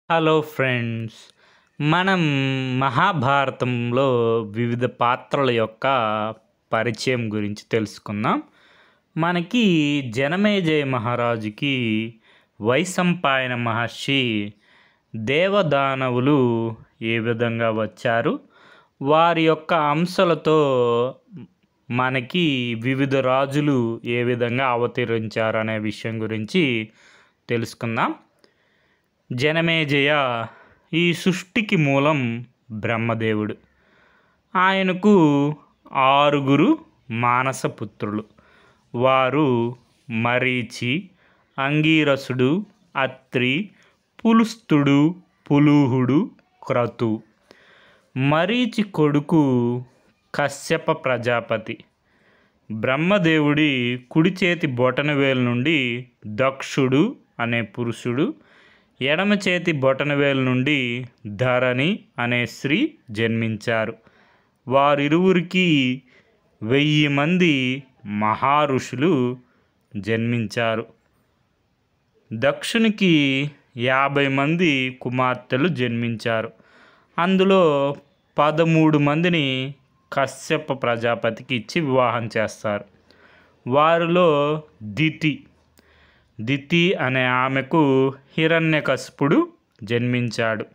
Hello friends. మనం మహాభారతంలో వివిధ పాత్రల యొక్క పరిచయం గురించి తెలుసుకుందాం. మనకి జనమేజయ మహారాజుకి వైశంపాయన మహర్షి దేవదానవులు ఏ విధంగా వచ్చారు, వారి యొక్క అంశాలతో మనకి వివిధ రాజులు ఏ విధంగా అవతరించారు అనే విషయం గురించి తెలుసుకుందాం. జనమేజయ ఈ సృష్టికి మూలం బ్రహ్మదేవుడు. ఆయనకు 6 మానసపుత్రులు. వారు మరీచి, అంగీరసుడు, అత్రి, పులుస్తుడు, పులూహుడు, క్రతు. మరీచి కొడుకు కశ్యప ప్రజాపతి. బ్రహ్మదేవుడి కుడి చేతి బొటనవేలు నుండి దక్షుడు అనే పురుషుడు, ఎడమ చేతి బొటనవేలు నుండి ధరణి అనే స్త్రీ జన్మించారు. వారిరువురికి 1000 మంది మహారుషులు జన్మించారు. దక్షునికి 50 మంది కుమార్తెలు జన్మించారు. అందులో 13 మందిని కశ్యప ప్రజాపతికి ఇచ్చి వివాహం చేస్తారు. వారిలో దితి అనే ఆమెకు హిరణ్యకశిపుడు జన్మించాడు.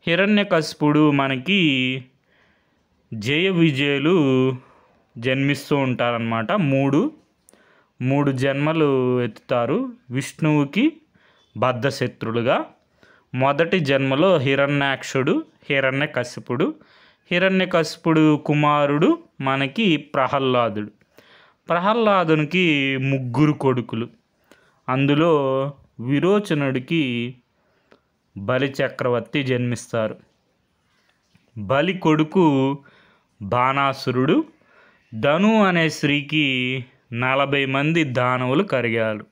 హిరణ్యకశిపుడు మనకి జయ విజయులు జన్మిస్తూ ఉంటారన్నమాట. మూడు జన్మలు ఎత్తుతారు. విష్ణువుకి బద్ధశత్రులుగా మొదటి జన్మలో హిరణ్యాక్షుడు, హిరణ్యకశిపుడు. హిరణ్యకశిపుడు కుమారుడు మనకి ప్రహ్లాదుడు. ప్రహ్లాదునికి 3 కొడుకులు. అందులో విరోచనుడికి బలి చక్రవర్తి జన్మిస్తారు. బలి కొడుకు బాణాసురుడు. ధను అనే స్త్రీకి 40 మంది దానవులు కరిగారు.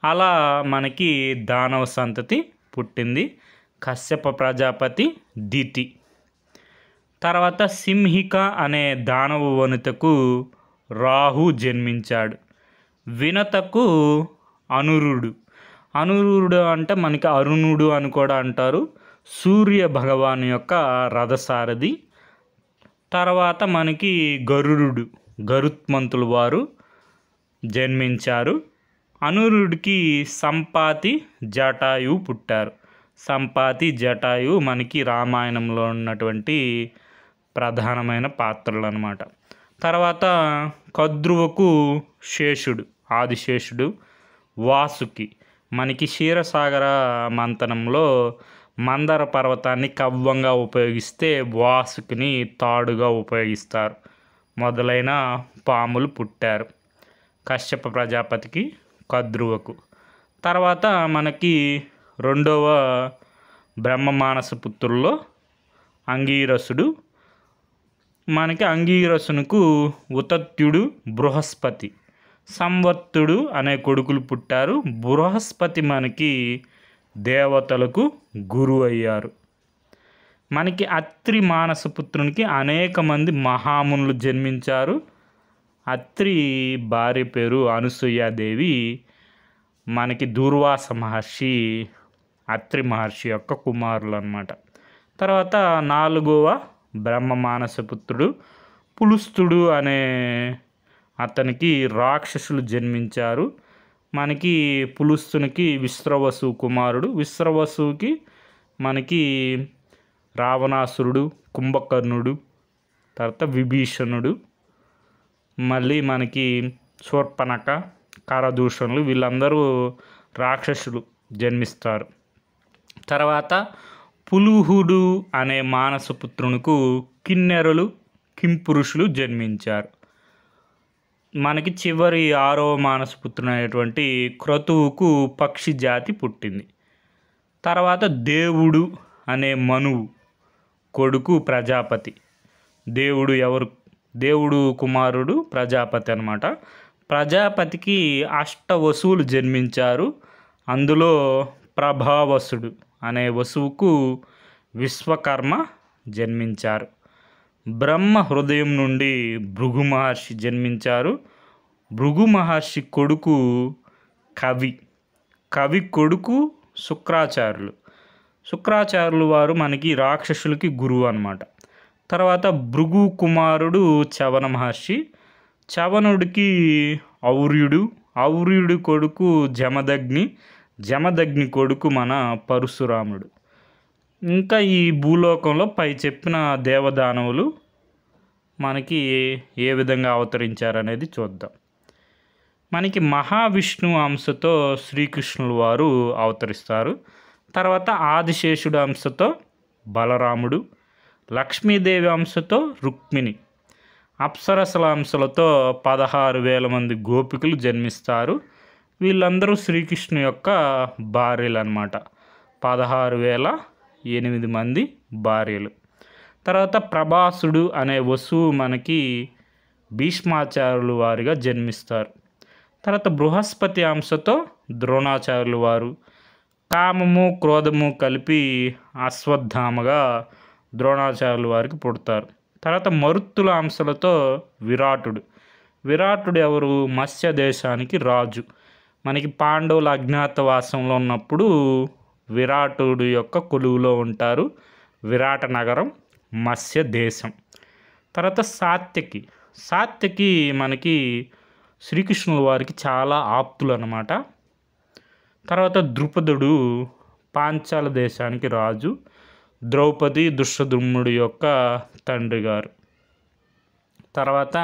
అలా మనకి దానవ సంతతి పుట్టింది. కశ్యప ప్రజాపతి, దితి. తర్వాత సింహిక అనే దానవ వనితకు రాహు జన్మించాడు. వినతకు అనురుడు అంటే మనకి అరుణుడు అని కూడా అంటారు. సూర్య భగవాన్ యొక్క రథసారథి. తర్వాత మనకి గరుత్మంతులు వారు జన్మించారు. అనురుడికి సంపాతి, జటాయు పుట్టారు. సంపాతి, జటాయు మనకి రామాయణంలో ఉన్నటువంటి ప్రధానమైన పాత్రలు అన్నమాట. తర్వాత కద్రువకు శేషుడు, ఆదిశేషుడు. వాసుకి మనకి క్షీరసాగర మంథనంలో మందర పర్వతాన్ని కవ్వంగా ఉపయోగిస్తే వాసుకిని తాడుగా ఉపయోగిస్తారు. మొదలైన పాములు పుట్టారు కశ్యప ప్రజాపతికి, కద్రువకు. తర్వాత మనకి 2వ బ్రహ్మమానస పుత్రుల్లో అంగీరసుడు. మనకి అంగీరసునకు ఉతత్యుడు, బృహస్పతి, సంవర్తుడు అనే కొడుకులు పుట్టారు. బృహస్పతి మనకి దేవతలకు గురువు అయ్యారు. మనకి అత్రి మానసపుత్రునికి అనేక మంది మహామునులు జన్మించారు. అత్రి భార్య పేరు అనసూయాదేవి. మనకి దూర్వాస మహర్షి అత్రి మహర్షి యొక్క కుమారులు అన్నమాట. తర్వాత 4వ బ్రహ్మ మానసపుత్రుడు పులుస్తుడు అనే అతనికి రాక్షసులు జన్మించారు. మనకి పులుస్తునికి విశ్రవసు కుమారుడు. విశ్రవసుకి మనకి రావణాసురుడు, కుంభకర్ణుడు, తర్వాత విభీషణుడు, మళ్ళీ మనకి శూర్పణఖ, కరదూషణులు, వీళ్ళందరూ రాక్షసులు జన్మిస్తారు. తర్వాత పులుహుడు అనే మానసపుత్రునికి కిన్నెరలు, కింపురుషులు జన్మించారు. మనకి చివరి 6వ మానసపుత్రుడు అనేటువంటి క్రతువుకు పక్షి జాతి పుట్టింది. తర్వాత దేవుడు అనే మనువు కొడుకు ప్రజాపతి. దేవుడు కుమారుడు ప్రజాపతి అన్నమాట. ప్రజాపతికి అష్టవసువులు జన్మించారు. అందులో ప్రభావసుడు అనే వసువుకు విశ్వకర్మ జన్మించారు. బ్రహ్మ హృదయం నుండి భృగు మహర్షి జన్మించారు. భృగు మహర్షి కొడుకు కవి కొడుకు శుక్రాచార్యులు. శుక్రాచార్యులు వారు మనకి రాక్షసులకి గురువు అన్నమాట. తర్వాత భృగు కుమారుడు చవన మహర్షి. చవనుడికి ఔర్యుడు, ఔర్యుడి కొడుకు జమదగ్ని, జమదగ్ని కొడుకు మన పరశురాముడు. ఇంకా ఈ భూలోకంలో పై చెప్పిన దేవదానవులు మనకి ఏ విధంగా అవతరించారనేది చూద్దాం. మనకి మహావిష్ణువు అంశతో శ్రీకృష్ణుల వారు అవతరిస్తారు. తర్వాత ఆదిశేషుడు అంశతో బలరాముడు, లక్ష్మీదేవి అంశతో రుక్మిణి, అప్సరసల అంశలతో 16,000 మంది గోపికలు జన్మిస్తారు. వీళ్ళందరూ శ్రీకృష్ణు యొక్క భార్యలు అన్నమాట. 16,008 మంది భార్యలు. తర్వాత ప్రభాసుడు అనే వసువు మనకి భీష్మాచార్యులు వారిగా జన్మిస్తారు. తర్వాత బృహస్పతి అంశతో ద్రోణాచార్యులు వారు, కామము క్రోధము కలిపి అశ్వత్థామగా ద్రోణాచార్యులు వారికి పుడతారు. తర్వాత మరుత్తుల అంశాలతో విరాటుడు. విరాటుడు ఎవరు? మత్స్య దేశానికి రాజు. మనకి పాండవుల అజ్ఞాతవాసంలో ఉన్నప్పుడు విరాటుడు యొక్క కొలువులో ఉంటారు. విరాట నగరం మత్స్య దేశం. తర్వాత సాత్యకి. సాత్యకి మనకి శ్రీకృష్ణుల వారికి చాలా ఆప్తులు అన్నమాట. తర్వాత ద్రుపదుడు పాంచాల దేశానికి రాజు. ద్రౌపది దుష్టదుమ్నుడి యొక్క తండ్రి గారు. తర్వాత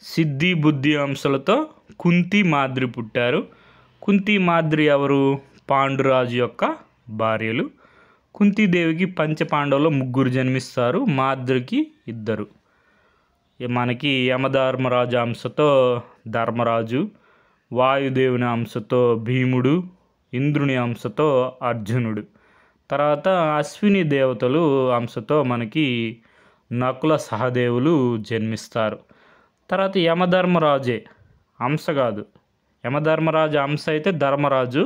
సిద్ధి బుద్ధి అంశాలతో కుంతి మాద్రి పుట్టారు. కుంతి మాద్రి ఎవరు? పాండురాజు యొక్క భార్యలు. కుంతీదేవికి పంచపాండవులు 3 జన్మిస్తారు, మాద్రికి 2. మనకి యమధర్మరాజు అంశతో ధర్మరాజు, వాయుదేవుని అంశతో భీముడు, ఇంద్రుని అంశతో అర్జునుడు. తర్వాత అశ్విని దేవతలు అంశతో మనకి నకుల సహదేవులు జన్మిస్తారు. తర్వాత యమధర్మరాజే అంశ కాదు, యమధర్మరాజు అంశ అయితే ధర్మరాజు.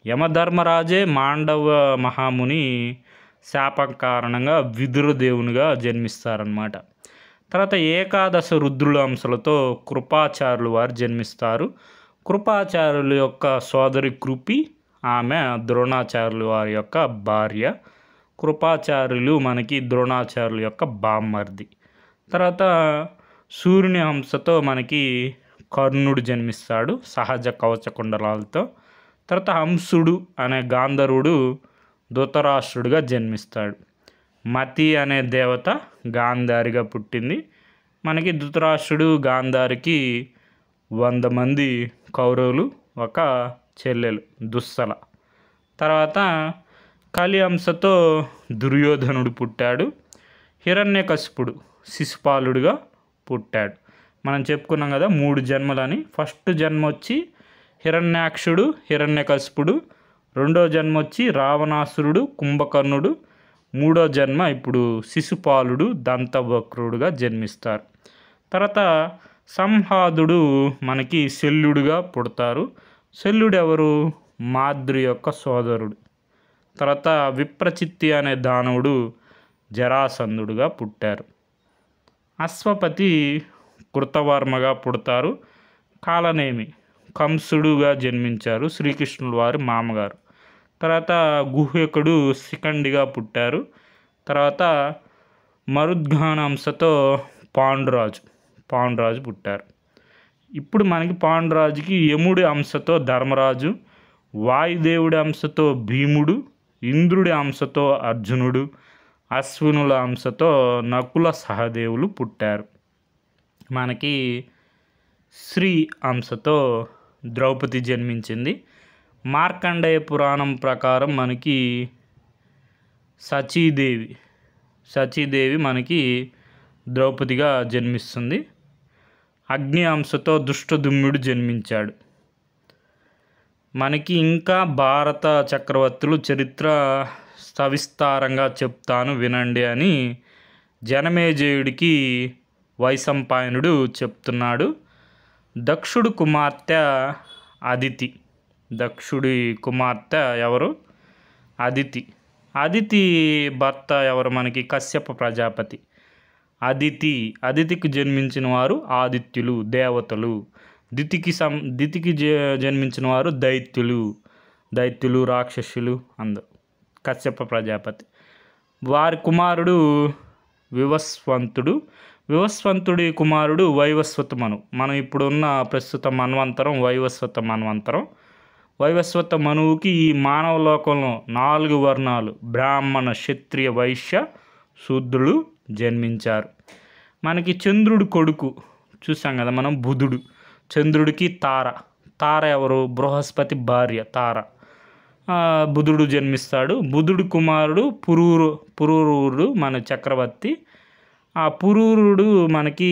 యమధర్మరాజే మాండవ మహాముని శాపం కారణంగా విదురదేవునిగా జన్మిస్తారన్నమాట. తర్వాత ఏకాదశ రుద్రుల అంశాలతో కృపాచార్యులు వారు జన్మిస్తారు. కృపాచార్యుల యొక్క సోదరి కృపి, ఆమె ద్రోణాచార్యుల వారి యొక్క భార్య. కృపాచార్యులు మనకి ద్రోణాచార్యుల యొక్క బామ్మర్ది. తర్వాత సూర్యుని అంశతో మనకి కర్ణుడు జన్మిస్తాడు సహజ కవచ కుండలాలతో. తర్వాత హంసుడు అనే గాంధర్వుడు ధృతరాష్ట్రుడిగా జన్మిస్తాడు. మతి అనే దేవత గాంధారిగా పుట్టింది. మనకి ధృతరాష్ట్రుడు గాంధారికి 100 మంది కౌరవులు, ఒక చెల్లెలు దుస్సల. తర్వాత కలి అంశతో దుర్యోధనుడు పుట్టాడు. హిరణ్యకశిపుడు శిశుపాలుడిగా పుట్టాడు. మనం చెప్పుకున్నాం కదా 3 జన్మలని. ఫస్ట్ జన్మ వచ్చి హిరణ్యాక్షుడు హిరణ్యకశిపుడు, రెండో జన్మ వచ్చి రావణాసురుడు కుంభకర్ణుడు, మూడో జన్మ ఇప్పుడు శిశుపాలుడు దంతవక్రుడుగా జన్మిస్తారు. తర్వాత సంహాదుడు మనకి శల్యుడుగా పుడతారు. శల్యుడు ఎవరు? మాద్రి యొక్క సోదరుడు. తర్వాత విప్రచిత్తి అనే దానవుడు జరాసంధుడుగా పుట్టారు. అశ్వపతి కృతవర్మగా పుడతారు. కాలనేమి కంసుడుగా జన్మించారు, శ్రీకృష్ణుల వారి మామగారు. తర్వాత గుహ్యకుడు శిఖండిగా పుట్టారు. తర్వాత మరుద్ఘానాంశతో పాండురాజు పుట్టారు. ఇప్పుడు మనకి పాండురాజుకి యముడి అంశతో ధర్మరాజు, వాయుదేవుడి అంశతో భీముడు, ఇంద్రుడి అంశతో అర్జునుడు, అశ్వినుల అంశతో నకుల సహదేవులు పుట్టారు. మనకి శ్రీ అంశతో ద్రౌపది జన్మించింది. మార్కండేయ పురాణం ప్రకారం మనకి సచీదేవి మనకి ద్రౌపదిగా జన్మిస్తుంది. అగ్ని అంశతో దుష్టదుమ్నుడు జన్మించాడు. మనకి ఇంకా భారత చక్రవర్తులు చరిత్ర సవిస్తారంగా చెప్తాను వినండి అని జనమేజయుడికి వైశంపాయనుడు చెప్తున్నాడు. దక్షుడి కుమార్తె అదితి. దక్షుడి కుమార్తె ఎవరు? అదితి భర్త ఎవరు? మనకి కశ్యప ప్రజాపతి. అదితికి జన్మించిన వారు ఆదిత్యులు, దేవతలు. దితికి జన్మించిన వారు దైత్యులు, రాక్షసులు అందరు. కశ్యప ప్రజాపతి. వారి కుమారుడు వివస్వంతుడు. వివస్వంతుడి కుమారుడు వైవస్వత మనువు. మనం ఇప్పుడున్న ప్రస్తుత మన్వంతరం వైవస్వత మన్వంతరం. వైవస్వత మనువుకి ఈ మానవ లోకంలో 4 వర్ణాలు బ్రాహ్మణ, క్షత్రియ, వైశ్య, శూద్రులు జన్మించారు. మనకి చంద్రుడి కొడుకు చూసాం కదా మనం, బుధుడు. చంద్రుడికి తార ఎవరు? బృహస్పతి భార్య తార. బుధుడు జన్మిస్తాడు. బుధుడి కుమారుడు పురూరుడు మన చక్రవర్తి. ఆ పురూరుడు మనకి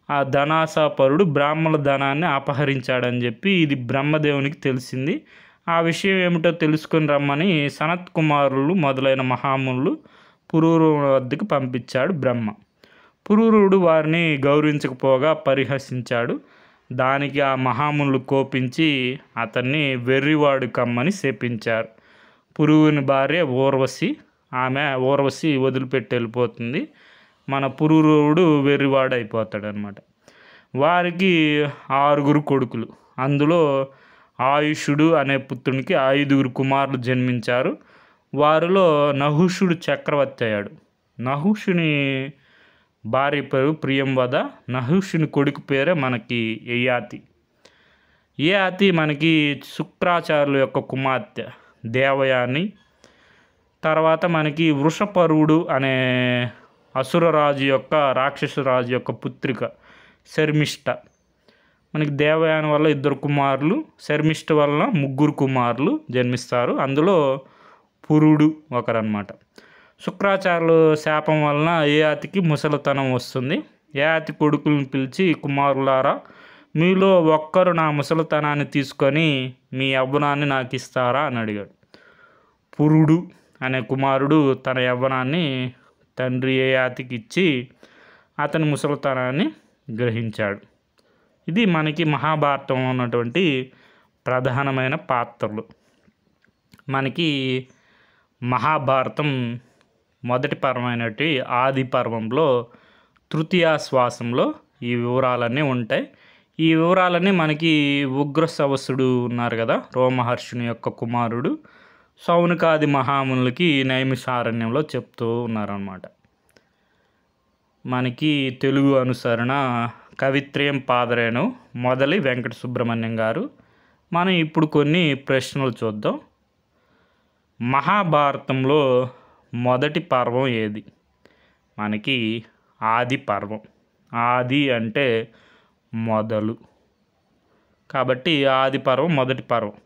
ఆ ధనాసాపరుడు బ్రాహ్మణ ధనాన్ని అపహరించాడని చెప్పి ఇది బ్రహ్మదేవునికి తెలిసింది. ఆ విషయం ఏమిటో తెలుసుకొని రమ్మని సనత్ కుమారులు మొదలైన మహామునులు పురూరు వద్దకు పంపించాడు బ్రహ్మ. పురూరుడు వారిని గౌరవించకపోగా పరిహసించాడు. దానికి ఆ మహామునులు కోపించి అతన్ని వెర్రివాడు కమ్మని శపించారు. పురువుని భార్య ఊర్వశి వదిలిపెట్టి వెళ్ళిపోతుంది. మన పురూరుడు వెర్రివాడు అయిపోతాడు అనమాట. వారికి 6 కొడుకులు. అందులో ఆయుషుడు అనే పుత్రునికి 5 కుమారులు జన్మించారు. వారిలో నహుషుడు చక్రవర్తి అయ్యాడు. నహుషుని భార్య పేరు ప్రియంవద. నహుషుని కొడుకు పేరే మనకి యయాతి మనకి శుక్రాచార్యుల యొక్క కుమార్తె దేవయాని. తర్వాత మనకి వృషపరుడు అనే రాక్షసరాజు యొక్క పుత్రిక శర్మిష్ట. మనకి దేవయాని వల్ల 2 కుమారులు, శర్మిష్ట వల్ల 3 కుమారులు జన్మిస్తారు. అందులో పురుడు ఒకరన్నమాట. శుక్రాచార్యుల శాపం వలన యయాతికి ముసలితనం వస్తుంది. యయాతి కొడుకులను పిలిచి, కుమారులారా, మీలో ఒక్కరు నా ముసలితనాన్ని తీసుకొని మీ యవ్వనాన్ని నాకు ఇస్తారా అని అడిగాడు. పురుడు అనే కుమారుడు తన యవ్వనాన్ని తండ్రి యయాతికి ఇచ్చి అతని ముసలితనాన్ని గ్రహించాడు. ఇది మనకి మహాభారతం ఉన్నటువంటి ప్రధానమైన పాత్రలు. మనకి మహాభారతం మొదటి పర్వమైనటువంటి ఆది పర్వంలో తృతీయాశ్వాసంలో ఈ వివరాలన్నీ ఉంటాయి. ఈ వివరాలన్నీ మనకి ఉగ్రశ్రవసుడు ఉన్నారు కదా, రోమహర్షుని యొక్క కుమారుడు, శౌనకాది మహామునులకి నైమిషారణ్యంలో చెప్తూ ఉన్నారన్నమాట. మనకి తెలుగు అనుసరణ కవిత్రయం పాదరేణు మొదలి వెంకట సుబ్రహ్మణ్యం గారు. మనం ఇప్పుడు కొన్ని ప్రశ్నలు చూద్దాం. మహాభారతంలో మొదటి పర్వం ఏది? మనకి ఆది పర్వం. ఆది అంటే మొదలు, కాబట్టి ఆది పర్వం మొదటి పర్వం.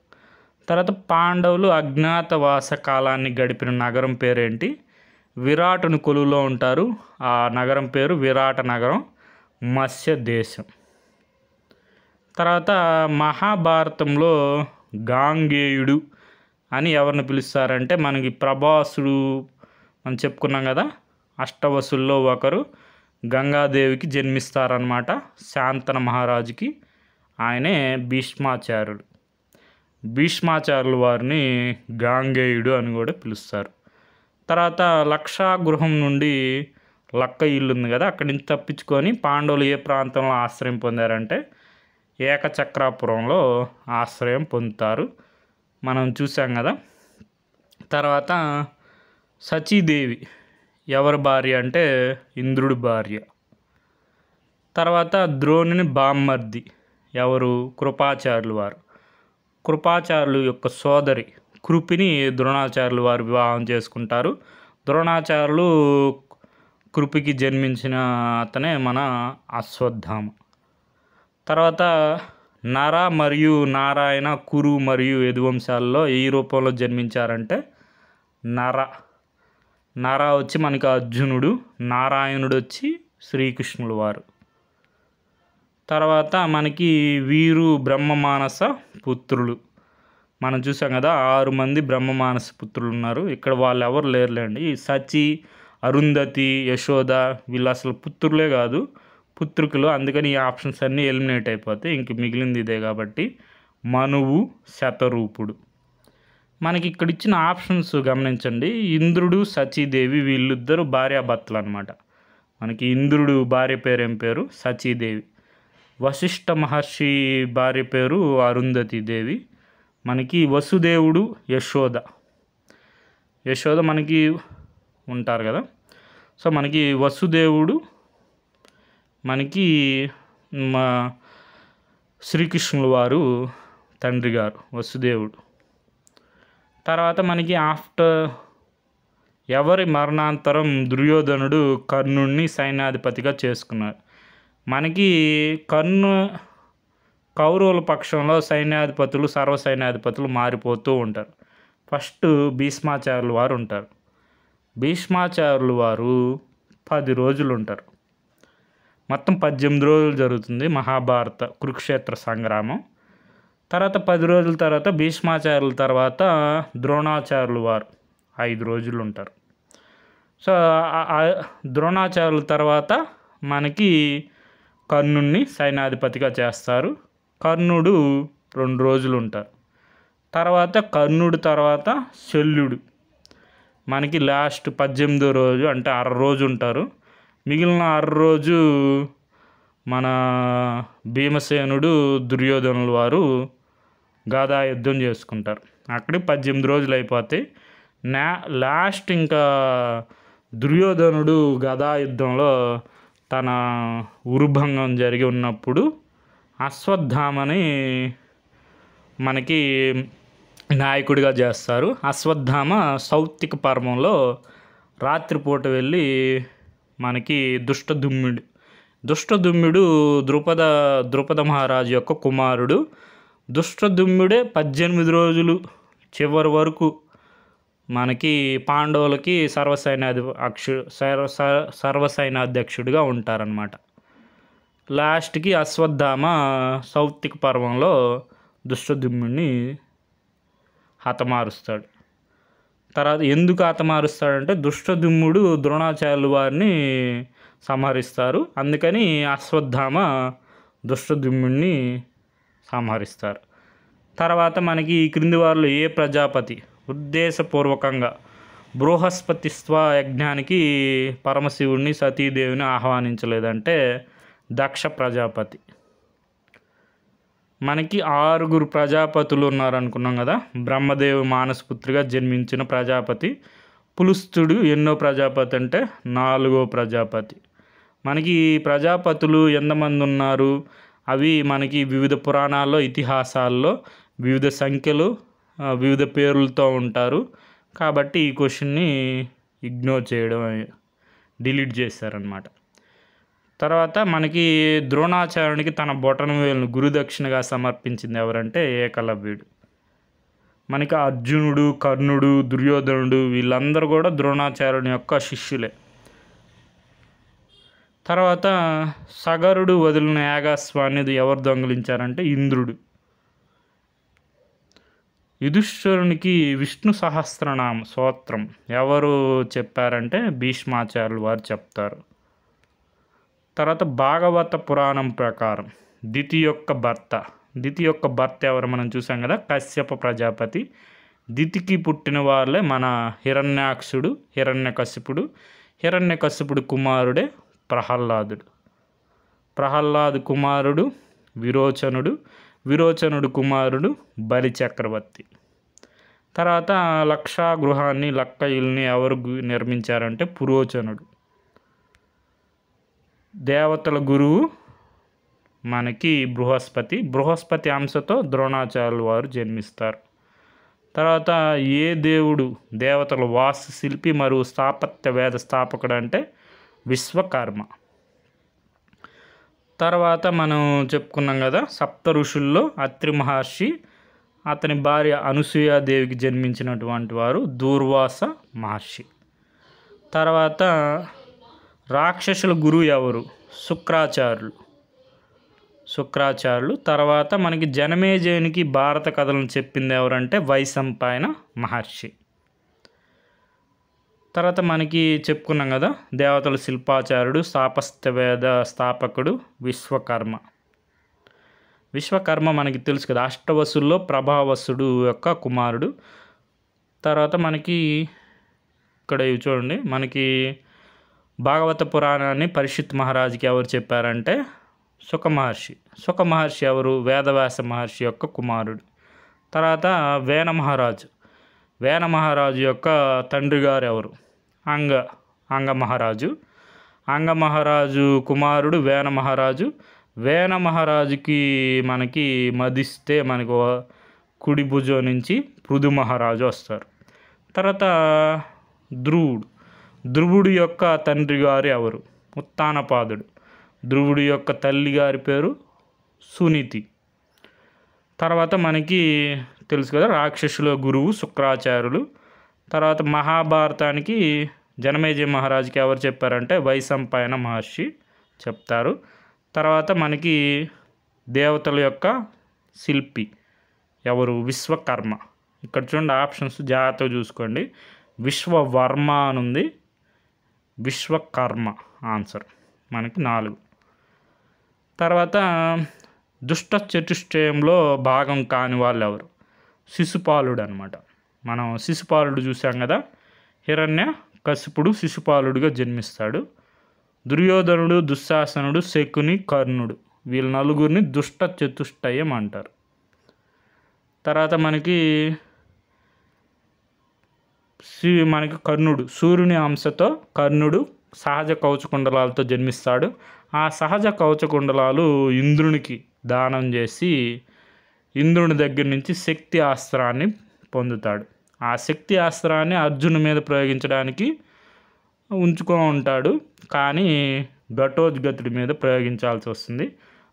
తర్వాత పాండవులు అజ్ఞాతవాస కాలాన్ని గడిపిన నగరం పేరేంటి? విరాటుని కొలువులో ఉంటారు. ఆ నగరం పేరు విరాట నగరం, మత్స్య దేశం. తర్వాత మహాభారతంలో గాంగేయుడు అని ఎవరిని పిలుస్తారంటే మనకి ప్రభాసుడు మనం చెప్పుకున్నాం కదా, అష్టవసుల్లో ఒకరు గంగాదేవికి జన్మిస్తారనమాట, శాంతన మహారాజుకి. ఆయనే భీష్మాచార్యుడు. భీష్మాచార్యుల వారిని గాంగేయుడు అని కూడా పిలుస్తారు. తర్వాత లక్షాగృహం నుండి లక్క ఇల్లు ఉంది కదా, అక్కడి నుంచి తప్పించుకొని పాండవులు ఏ ప్రాంతంలో ఆశ్రయం పొందారంటే ఏకచక్రాపురంలో ఆశ్రయం పొందుతారు, మనం చూసాం కదా. తర్వాత సచీదేవి ఎవరి భార్య అంటే ఇంద్రుడి భార్య. తర్వాత ద్రోణుని బామ్మర్ది ఎవరు? కృపాచార్యులు వారు. కృపాచార్యులు యొక్క సోదరి కృపిని ద్రోణాచార్యులు వారు వివాహం చేసుకుంటారు. ద్రోణాచార్యులు కృపికి జన్మించిన అతనే మన అశ్వత్థామ. తర్వాత నర మరియు నారాయణ, కురు మరియు యదువంశాల్లో ఏ రూపంలో జన్మించారంటే నర వచ్చి మనకి అర్జునుడు, నారాయణుడు వచ్చి శ్రీకృష్ణుల వారు. తర్వాత మనకి వీరు బ్రహ్మమానస పుత్రులు. మనం చూసాం కదా 6 మంది బ్రహ్మమానస పుత్రులు ఉన్నారు. ఇక్కడ వాళ్ళు ఎవరు లేరులేండి. సచి, అరుంధతి, యశోద వీళ్ళు అసలు పుత్రులే కాదు, పుత్రికలు. అందుకని ఈ ఆప్షన్స్ అన్నీ ఎలిమినేట్ అయిపోతాయి. ఇంక మిగిలింది ఇదే కాబట్టి మనువు, శతరూపుడు. మనకి ఇక్కడ ఇచ్చిన ఆప్షన్స్ గమనించండి. ఇంద్రుడు, సచీదేవి వీళ్ళిద్దరూ భార్యాభర్తలు అనమాట. మనకి ఇంద్రుడు భార్య పేరు ఏం పేరు? సచీదేవి. వశిష్ఠ మహర్షి భార్య పేరు అరుంధతి దేవి. మనకి వసుదేవుడు, యశోద. యశోద మనకి ఉంటారు కదా. సో మనకి వసుదేవుడు మనకి మా శ్రీకృష్ణుల వారు తండ్రి గారు వసుదేవుడు. తర్వాత మనకి ఎవరి మరణాంతరం దుర్యోధనుడు కర్ణుడిని సైన్యాధిపతిగా చేసుకున్నాడు. మనకి కౌరవుల పక్షంలో సైన్యాధిపతులు సర్వసైన్యాధిపతులు మారిపోతూ ఉంటారు. ఫస్ట్ భీష్మాచార్యులు వారు ఉంటారు. భీష్మాచార్యులు వారు 10 రోజులు ఉంటారు. మొత్తం 18 రోజులు జరుగుతుంది మహాభారత కురుక్షేత్ర సంగ్రామం. తర్వాత 10 రోజుల తర్వాత భీష్మాచార్యుల తర్వాత ద్రోణాచార్యులు వారు 5 రోజులు ఉంటారు. సో ద్రోణాచార్యుల తర్వాత మనకి కర్ణుడిని సైన్యాధిపతిగా చేస్తారు. కర్ణుడు 2 రోజులు ఉంటారు. తర్వాత కర్ణుడు తర్వాత శల్యుడు మనకి లాస్ట్ 18వ రోజు అంటే 1/2 రోజు ఉంటారు. మిగిలిన 1/2 రోజు మన భీమసేనుడు దుర్యోధనుల వారు గదా యుద్ధం చేసుకుంటారు. అక్కడికి 18 రోజులు అయిపోతాయి. లాస్ట్ ఇంకా దుర్యోధనుడు గదా యుద్ధంలో తన ఉరుభంగం జరిగి ఉన్నప్పుడు అశ్వత్థామని మనకి నాయకుడిగా చేస్తారు. అశ్వత్థామ సౌత్తిక పర్వంలో రాత్రిపూట వెళ్ళి మనకి దుష్టదుమ్ముడు ద్రుపద మహారాజు యొక్క కుమారుడు. దుష్టదుమ్ముడే 18 రోజులు చివరి వరకు మనకి పాండవులకి సర్వసైన్యాధ్యక్షుడిగా ఉంటారనమాట. లాస్ట్కి అశ్వత్థామ సౌత్తిక పర్వంలో దుష్టదుమ్ముడిని హతమారుస్తాడు. తర్వాత ఎందుకు హతమారుస్తాడంటే దుష్టదుమ్ముడు ద్రోణాచార్యుల వారిని సంహరిస్తారు. అందుకని అశ్వత్థామ దుష్టదుమ్ముడిని సంహరిస్తారు. తర్వాత మనకి ఈ క్రింది వారిలో ఏ ప్రజాపతి ఉద్దేశపూర్వకంగా బృహస్పతిస్వ యజ్ఞానికి పరమశివుడిని సతీదేవిని ఆహ్వానించలేదంటే దక్ష ప్రజాపతి. మనకి 6 ప్రజాపతులు ఉన్నారనుకున్నాం కదా. బ్రహ్మదేవి మానసపుత్రిగా జన్మించిన ప్రజాపతి పులుస్తుడు ఎన్నో ప్రజాపతి అంటే 4వ ప్రజాపతి. మనకి ప్రజాపతులు ఎంతమంది ఉన్నారు అవి మనకి వివిధ పురాణాల్లో ఇతిహాసాల్లో వివిధ సంఖ్యలు వివిధ పేర్లతో ఉంటారు. కాబట్టి ఈ క్వశ్చన్ని ఇగ్నోర్ చేయడం డిలీట్ చేశారనమాట. తర్వాత మనకి ద్రోణాచార్యునికి తన బొటనవేలును గురుదక్షిణగా సమర్పించింది ఎవరంటే ఏకలవ్యుడు. మనకి అర్జునుడు కర్ణుడు దుర్యోధనుడు వీళ్ళందరూ కూడా ద్రోణాచార్యుని యొక్క శిష్యులే. తర్వాత సగరుడు వదిలిన యాగాస్వాన్ని ఎవరు దొంగిలించారంటే ఇంద్రుడు. యుధిష్ఠిరునికి విష్ణు సహస్రనామ స్తోత్రం ఎవరు చెప్పారంటే భీష్మాచార్యులు వారు చెప్తారు. తర్వాత భాగవత పురాణం ప్రకారం దితి యొక్క భర్త ఎవరు మనం చూసాం కదా కశ్యప ప్రజాపతి. దితికి పుట్టిన వాళ్ళే మన హిరణ్యకశిపుడు కుమారుడే ప్రహ్లాదు కుమారుడు విరోచనుడు కుమారుడు బలి చక్రవర్తి. తర్వాత లక్షాగృహాన్ని లక్క ఇల్ని ఎవరు నిర్మించారంటే పురోచనుడు. దేవతల గురువు మనకి బృహస్పతి అంశతో ద్రోణాచార్యుల వారు జన్మిస్తారు. తర్వాత ఏ దేవుడు దేవతల వాస్తు శిల్పి మరియు స్థాపత్య వేద స్థాపకుడు అంటే విశ్వకర్మ. తర్వాత మనం చెప్పుకున్నాం కదా సప్త ఋషుల్లో అత్రి మహర్షి అతని భార్య అనసూయాదేవికి జన్మించినటువంటి వారు దూర్వాస మహర్షి. తర్వాత రాక్షసుల గురువు ఎవరు శుక్రాచార్యులు. తర్వాత మనకి జనమేజయునికి భారత కథలను చెప్పింది ఎవరంటే వైశంపాయన మహర్షి. తర్వాత మనకి చెప్పుకున్నాం కదా దేవతల శిల్పాచార్యుడు స్థాపత్య వేద స్థాపకుడు విశ్వకర్మ మనకి తెలుసు కదా అష్టవసుల్లో ప్రభావసుడు యొక్క కుమారుడు. తర్వాత మనకి ఇక్కడ ఇవి చూడండి మనకి భాగవత పురాణాన్ని పరీక్షిత్ మహారాజుకి ఎవరు చెప్పారంటే సుఖ మహర్షి ఎవరు వేదవ్యాస మహర్షి యొక్క కుమారుడు. తర్వాత వేన వేన మహారాజు యొక్క తండ్రి గారు ఎవరు? అంగ మహారాజు. అంగ మహారాజు కుమారుడు వేన మహారాజు. వేన మహారాజుకి మనకి మదిస్తే మనకు కుడి భుజం నుంచి పృథు మహారాజు వస్తారు. తర్వాత ధ్రువుడు యొక్క తండ్రి గారు ఎవరు? ఉత్తానపాదుడు. ధ్రువుడి యొక్క తల్లి గారి పేరు సునీతి. తర్వాత మనకి తెలుసు కదా, రాక్షసుల గురువు శుక్రాచార్యులు. తర్వాత మహాభారతానికి జనమేజయ మహారాజుకి ఎవరు చెప్పారంటే వైశంపాయన మహర్షి చెప్తారు. తర్వాత మనకి దేవతల యొక్క శిల్పి ఎవరు? విశ్వకర్మ. ఇక్కడ చూడండి ఆప్షన్స్ జాగ్రత్తగా చూసుకోండి. విశ్వవర్మ అని ఉంది, విశ్వకర్మ ఆన్సర్ మనకి 4. తర్వాత దుష్ట చతుష్టయంలో భాగం కాని వాళ్ళు ఎవరు? శిశుపాలుడు అనమాట. మనం శిశుపాలుడు చూసాం కదా, హిరణ్య కశిపుడు శిశుపాలుడిగా జన్మిస్తాడు. దుర్యోధనుడు, దుశ్శాసనుడు, శకుని, కర్ణుడు వీళ్ళ నలుగురిని దుష్ట చతుష్టయం అంటారు. తర్వాత మనకి కర్ణుడు, సూర్యుని అంశతో కర్ణుడు సహజ కవచకుండలాలతో జన్మిస్తాడు. ఆ సహజ కవచకుండలాలు ఇంద్రునికి దానం చేసి ఇంద్రుని దగ్గర నుంచి శక్తి అస్త్రాన్ని పొందుతాడు. ఆ శక్తి అస్త్రాన్ని అర్జును మీద ప్రయోగించడానికి ఉంచుకొని ఉంటాడు, కానీ ఘటోత్కచుడి మీద ప్రయోగించాల్సి వస్తుంది.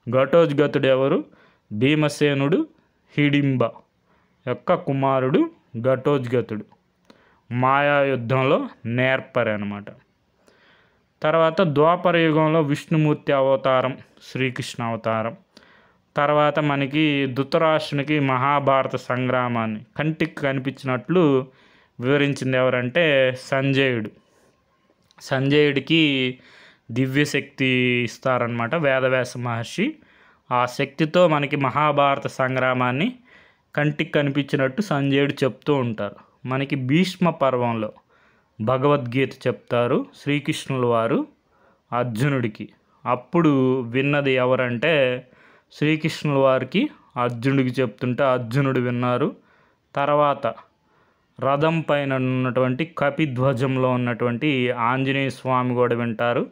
ఘటోత్కచుడు ఎవరు? భీమసేనుడు హిడింబ యొక్క కుమారుడు ఘటోత్కచుడు. మాయాయుద్ధంలో నేర్పరి అనమాట. తర్వాత ద్వాపర యుగంలో విష్ణుమూర్తి అవతారం శ్రీకృష్ణ అవతారం. తర్వాత మనకి ధృతరాష్ట్రునికి మహాభారత సంగ్రామాన్ని కంటికి కనిపించినట్లు వివరించింది ఎవరంటే సంజయుడు. సంజయుడికి దివ్యశక్తి ఇస్తారనమాట వేదవ్యాస మహర్షి. ఆ శక్తితో మనకి మహాభారత సంగ్రామాన్ని కంటికి కనిపించినట్టు సంజయుడు చెప్తూ ఉంటారు. మనకి భీష్మ పర్వంలో భగవద్గీత చెప్తారు శ్రీకృష్ణుల వారు అర్జునుడికి. అప్పుడు విన్నది ఎవరంటే శ్రీకృష్ణుల వారికి అర్జునుడికి చెప్తుంటే అర్జునుడు విన్నారు. తర్వాత రథం పైన ఉన్నటువంటి కపిధ్వజంలో ఉన్నటువంటి ఆంజనేయ స్వామి కూడా వింటారు.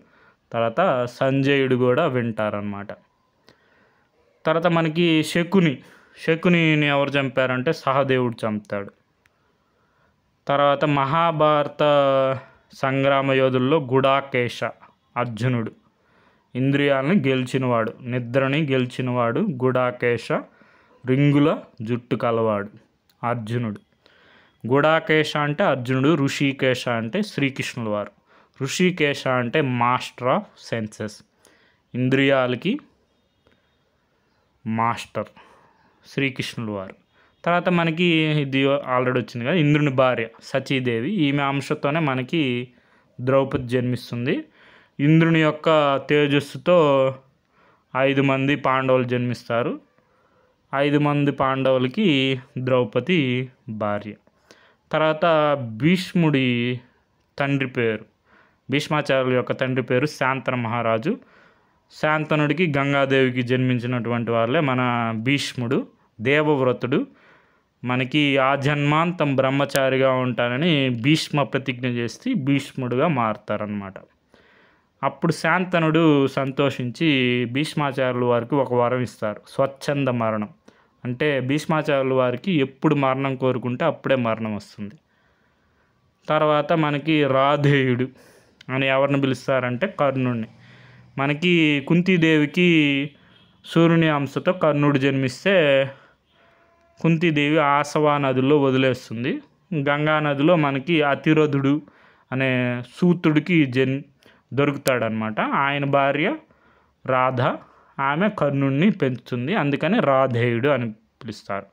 తర్వాత సంజయుడు కూడా వింటారనమాట. తర్వాత మనకి శకునిని ఎవరు చంపారంటే సహదేవుడు చంపుతాడు. తర్వాత మహాభారత సంగ్రామ యోధుల్లో గుడాకేశ అర్జునుడు. ఇంద్రియాలను గెలిచినవాడు, నిద్రని గెలిచినవాడు గుడాకేశ. రింగుల జుట్టు కలవాడు అర్జునుడు. గుడాకేశ అంటే అర్జునుడు, ఋషికేశ అంటే శ్రీకృష్ణుల వారు. ఋషికేశ అంటే మాస్టర్ ఆఫ్ సెన్సెస్, ఇంద్రియాలకి మాస్టర్ శ్రీకృష్ణుల వారు. తర్వాత మనకి ఇది ఆల్రెడీ వచ్చింది కదా, ఇంద్రుని భార్య సచీదేవి. ఈమె అంశతోనే మనకి ద్రౌపది జన్మిస్తుంది. ఇంద్రుని యొక్క తేజస్సుతో 5 మంది పాండవులు జన్మిస్తారు. 5 మంది పాండవులకి ద్రౌపది భార్య. తర్వాత భీష్ముడి తండ్రి పేరు, భీష్మాచార్యుల యొక్క తండ్రి పేరు శాంతన మహారాజు. శాంతనుడికి గంగాదేవికి జన్మించినటువంటి వాళ్ళే మన భీష్ముడు. దేవవ్రతుడు. మనకి ఆ జన్మాంతం బ్రహ్మచారిగా ఉంటానని భీష్మ ప్రతిజ్ఞ చేసి భీష్ముడుగా మారుతారనమాట. అప్పుడు శాంతనుడు సంతోషించి భీష్మాచార్యుల వారికి ఒక వరం ఇస్తారు, స్వచ్ఛంద మరణం. అంటే భీష్మాచార్యుల వారికి ఎప్పుడు మరణం కోరుకుంటే అప్పుడే మరణం వస్తుంది. తర్వాత మనకి రాధేయుడు అని ఎవరిని పిలుస్తారంటే కర్ణుడిని. మనకి కుంతీదేవికి సూర్యుని అంశతో కర్ణుడు జన్మిస్తే కుంతీదేవి ఆసవా నదిలో వదిలేస్తుంది. గంగా నదిలో మనకి అతిరథుడు అనే సూతుడికి దొరుకుతాడనమాట. ఆయన భార్య రాధ, ఆమె కర్ణుడిని పెంచుతుంది, అందుకని రాధేయుడు అని పిలుస్తారు.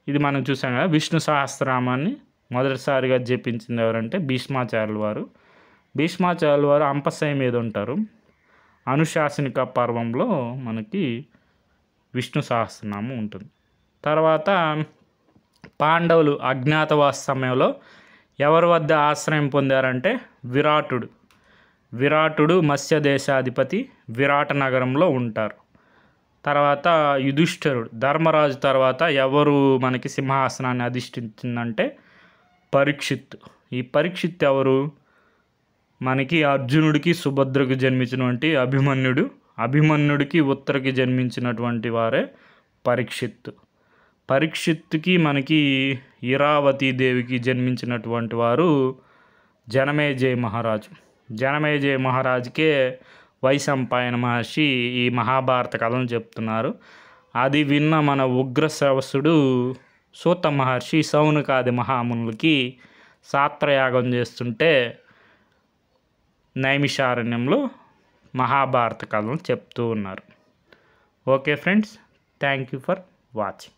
ఇది మనం చూసాం కదా. విష్ణు సహస్రనామాన్ని మొదటిసారిగా జపించింది ఎవరంటే భీష్మాచార్యుల వారు. భీష్మాచార్యుల వారు అంపశయ మీద ఉంటారు. అనుశాసనిక పర్వంలో మనకి విష్ణు సహస్రనామం ఉంటుంది. తర్వాత పాండవులు అజ్ఞాతవాస సమయంలో ఎవరి వద్ద ఆశ్రయం పొందారంటే విరాటుడు మత్స్య దేశాధిపతి విరాట నగరంలో ఉంటారు. తర్వాత యుధిష్ఠిరుడు ధర్మరాజు తర్వాత ఎవరు మనకి సింహాసనాన్ని అధిష్ఠించిందంటే పరీక్షిత్. ఈ పరీక్షిత్ ఎవరు? మనకి అర్జునుడికి సుభద్రకు జన్మించినటువంటి అభిమన్యుడు. అభిమన్యుడికి ఉత్తరకి జన్మించినటువంటి వారే పరీక్షిత్. పరీక్షిత్తుకి మనకి ఇరావతీ దేవికి జన్మించినటువంటి వారు జనమేజయ మహారాజు. జనమేజయ మహారాజుకే వైశంపాయన మహర్షి ఈ మహాభారత కథను చెప్తున్నారు. అది విన్న మన ఉగ్రశ్రవసుడు సూత మహర్షి సౌనకాది మహామునులకి సాత్రయాగం చేస్తుంటే నైమిషారణ్యంలో మహాభారత కథను చెప్తూ ఉన్నారు. Okay friends, thank you for watching.